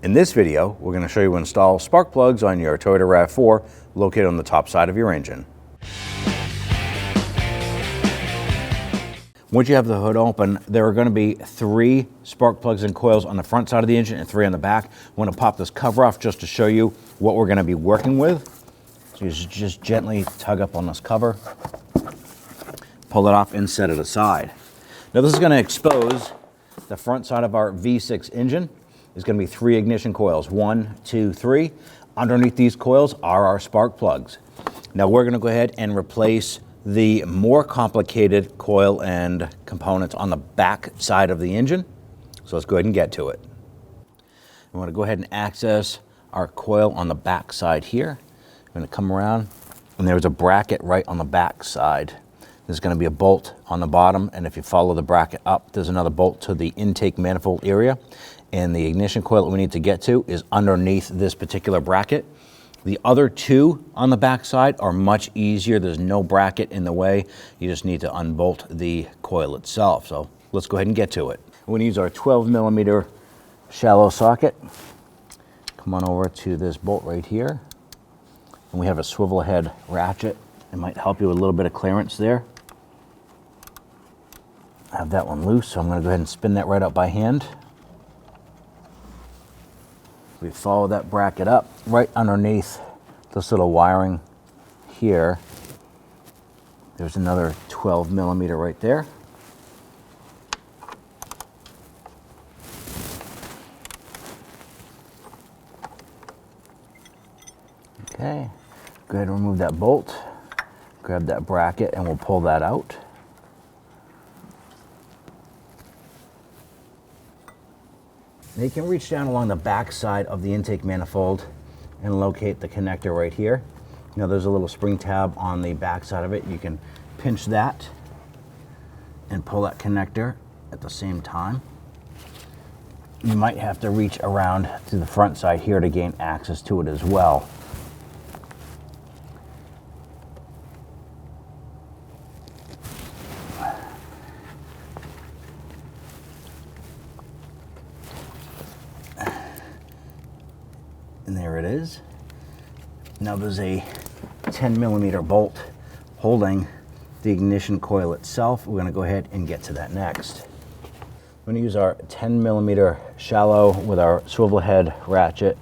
In this video, we're going to show you how to install spark plugs on your Toyota RAV4 located on the top side of your engine. Once you have the hood open, there are going to be 3 spark plugs and coils on the front side of the engine and 3 on the back. I'm going to pop this cover off just to show you what we're going to be working with. So you just gently tug up on this cover, pull it off and set it aside. Now this is going to expose the front side of our V6 engine. There's going to be 3 ignition coils, 1, 2, 3. Underneath these coils are our spark plugs. Now we're going to go ahead and replace the more complicated coil and components on the back side of the engine. So let's go ahead and get to it. We want to go ahead and access our coil on the back side here. I'm going to come around and there's a bracket right on the back side. There's going to be a bolt on the bottom, and if you follow the bracket up, there's another bolt to the intake manifold area. And the ignition coil that we need to get to is underneath this particular bracket. The other 2 on the back side are much easier. There's no bracket in the way. You just need to unbolt the coil itself. So let's go ahead and get to it. We're going to use our 12mm shallow socket. Come on over to this bolt right here. And we have a swivel head ratchet. It might help you with a little bit of clearance there. I have that one loose, so I'm going to go ahead and spin that right up by hand. We follow that bracket up right underneath this little wiring here. There's another 12mm right there. Okay, go ahead and remove that bolt. Grab that bracket and we'll pull that out. Now you can reach down along the back side of the intake manifold and locate the connector right here. Now there's a little spring tab on the back side of it. You can pinch that and pull that connector at the same time. You might have to reach around to the front side here to gain access to it as well. And there it is. Now there's a 10mm bolt holding the ignition coil itself. We're going to go ahead and get to that next. We're going to use our 10mm shallow with our swivel head ratchet.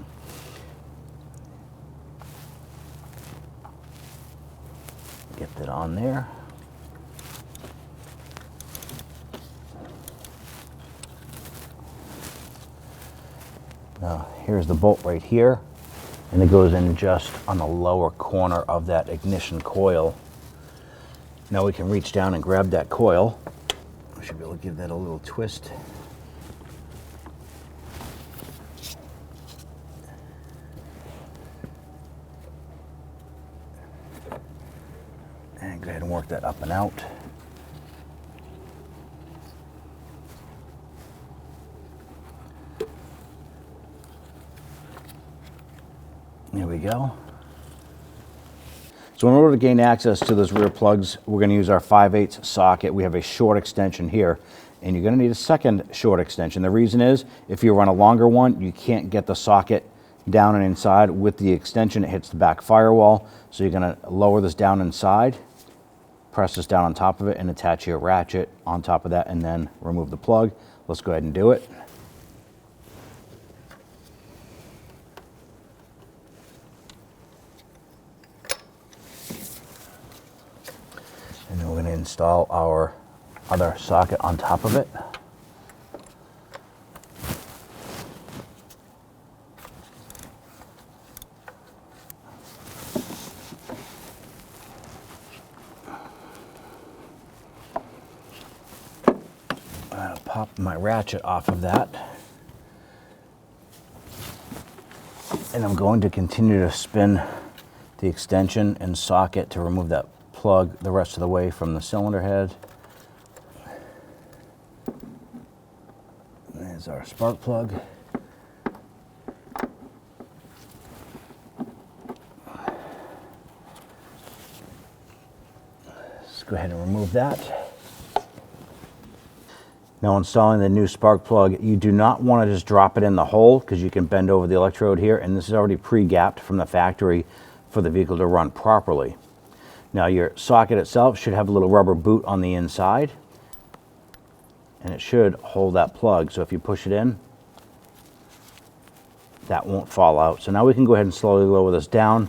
Get that on there. Now, here's the bolt right here, and it goes in just on the lower corner of that ignition coil. Now we can reach down and grab that coil. I should be able to give that a little twist. And go ahead and work that up and out. There we go. So in order to gain access to those rear plugs, we're going to use our 5/8 socket. We have a short extension here, and you're going to need a second short extension. The reason is, if you run a longer one, you can't get the socket down and inside. With the extension, it hits the back firewall. So you're going to lower this down inside, press this down on top of it, and attach your ratchet on top of that, and then remove the plug. Let's go ahead and do it. And then we're going to install our other socket on top of it. I'll pop my ratchet off of that. And I'm going to continue to spin the extension and socket to remove that plug the rest of the way from the cylinder head. There's our spark plug. Let's go ahead and remove that. Now installing the new spark plug, you do not want to just drop it in the hole because you can bend over the electrode here, and this is already pre-gapped from the factory for the vehicle to run properly. Now your socket itself should have a little rubber boot on the inside, and it should hold that plug. So if you push it in, that won't fall out. So now we can go ahead and slowly lower this down,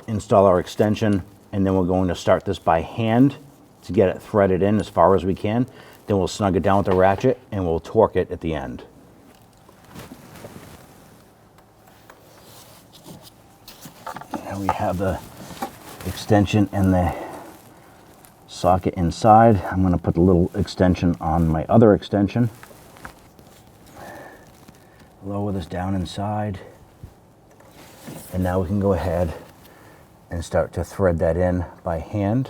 install our extension, and then we're going to start this by hand to get it threaded in as far as we can. Then we'll snug it down with the ratchet and we'll torque it at the end. Now we have the extension and the socket inside. I'm going to put the little extension on my other extension. Lower this down inside. And now we can go ahead and start to thread that in by hand.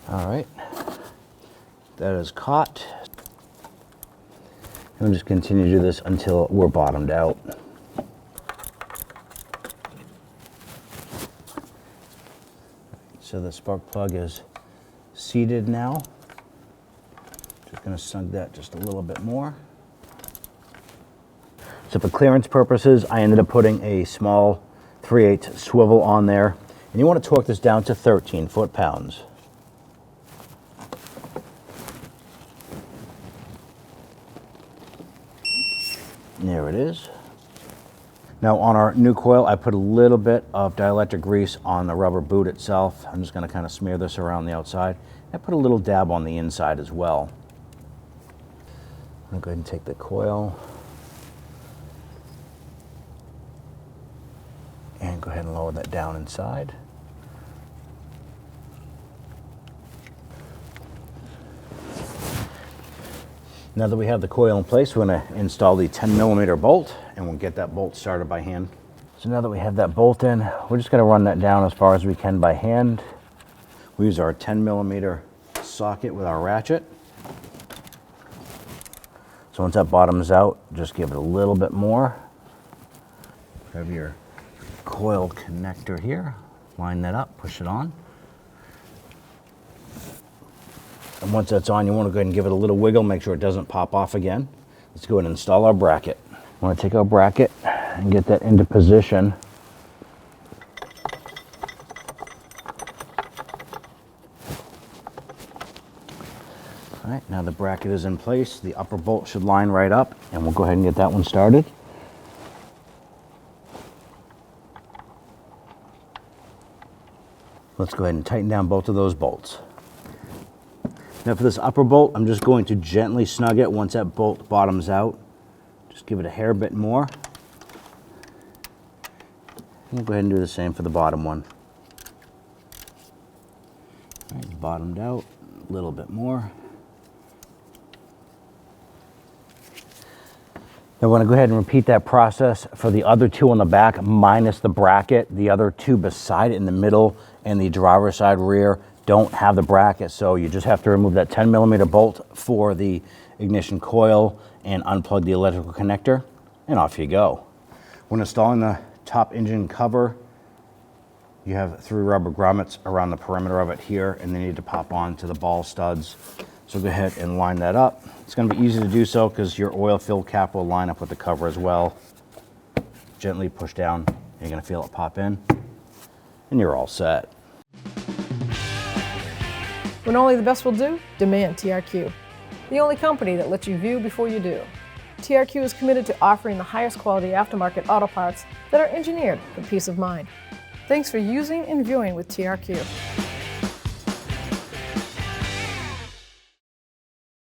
All right, that is caught. And we'll just continue to do this until we're bottomed out. So the spark plug is seated now. Just gonna snug that just a little bit more. So for clearance purposes, I ended up putting a small 3/8 swivel on there. And you want to torque this down to 13 foot-pounds. There it is. Now on our new coil, I put a little bit of dielectric grease on the rubber boot itself. I'm just going to kind of smear this around the outside. I put a little dab on the inside as well. I'm going to go ahead and take the coil and go ahead and lower that down inside. Now that we have the coil in place, we're going to install the 10mm bolt, and we'll get that bolt started by hand. So now that we have that bolt in, we're just going to run that down as far as we can by hand. We use our 10mm socket with our ratchet. So once that bottoms out, just give it a little bit more. Grab your coil connector here, line that up, push it on. And once that's on, you want to go ahead and give it a little wiggle, make sure it doesn't pop off again. Let's go ahead and install our bracket. We want to take our bracket and get that into position. All right, now the bracket is in place. The upper bolt should line right up, and we'll go ahead and get that one started. Let's go ahead and tighten down both of those bolts. Now for this upper bolt, I'm just going to gently snug it once that bolt bottoms out. Just give it a hair bit more. And we'll go ahead and do the same for the bottom one. All right, bottomed out, a little bit more. Now we're going to go ahead and repeat that process for the other two on the back minus the bracket. The other two beside it in the middle and the driver's side rear don't have the bracket, so you just have to remove that 10mm bolt for the ignition coil and unplug the electrical connector, and off you go. When installing the top engine cover, you have 3 rubber grommets around the perimeter of it here, and they need to pop on to the ball studs. So go ahead and line that up. It's going to be easy to do so because your oil-filled cap will line up with the cover as well. Gently push down, and you're going to feel it pop in, and you're all set. When only the best will do, demand TRQ. The only company that lets you view before you do. TRQ is committed to offering the highest quality aftermarket auto parts that are engineered for peace of mind. Thanks for using and viewing with TRQ.